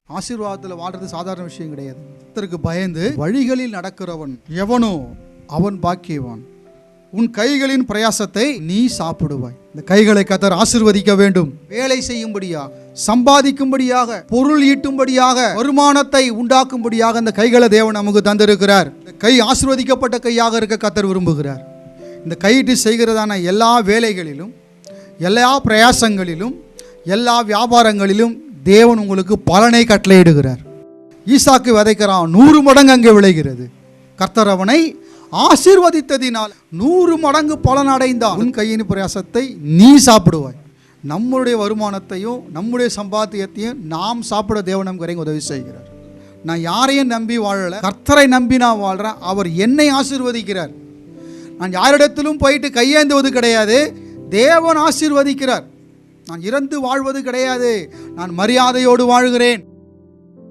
ஆசீர்வாதத்தில் வாழ்றது சாதாரண விஷயம் கிடையாது. கர்த்தருக்கு பயந்து வழிகளில் நடக்கிறவன் எவனோ அவன் பாக்கியவான். உன் கைகளின் பிரயாசத்தை நீ சாப்பிடுவாய். இந்த கைகளை கர்த்தர் ஆசீர்வதிக்க வேண்டும். வேலை செய்யும்படியாக, சம்பாதிக்கும்படியாக, பொருள் ஈட்டும்படியாக, வருமானத்தை உண்டாக்கும்படியாக இந்த கைகளை தேவன் நமக்கு தந்திருக்கிறார். இந்த கை ஆசீர்வதிக்கப்பட்ட கையாக இருக்க கர்த்தர் விரும்புகிறார். இந்த கையிட்டு செய்கிறதான எல்லா வேலைகளிலும், எல்லா பிரயாசங்களிலும், எல்லா வியாபாரங்களிலும் தேவன் உங்களுக்கு பலனை கட்டளையிடுகிறார். ஈசாக்கு விதைக்கிறான், 100 மடங்கு அங்கே விளைகிறது. கர்த்தர் அவனை ஆசீர்வதித்ததினால் 100 மடங்கு பலன் அடைந்தான். உன் கையின் பிரயாசத்தை நீ சாப்பிடுவாய். நம்முடைய வருமானத்தையும் நம்முடைய சம்பாத்தியத்தையும் நாம் சாப்பிட தேவன் நமக்கு உதவி செய்கிறார். நான் யாரையும் நம்பி வாழலை, கர்த்தரை நம்பி நான் வாழ்கிறேன். அவர் என்னை ஆசீர்வதிக்கிறார். நான் யாரிடத்திலும் போயிட்டு கையேந்துவது கிடையாது, தேவன் ஆசீர்வதிக்கிறார். நான் இறந்து வாழ்வது கிடையாது, நான் மரியாதையோடு வாழ்கிறேன்.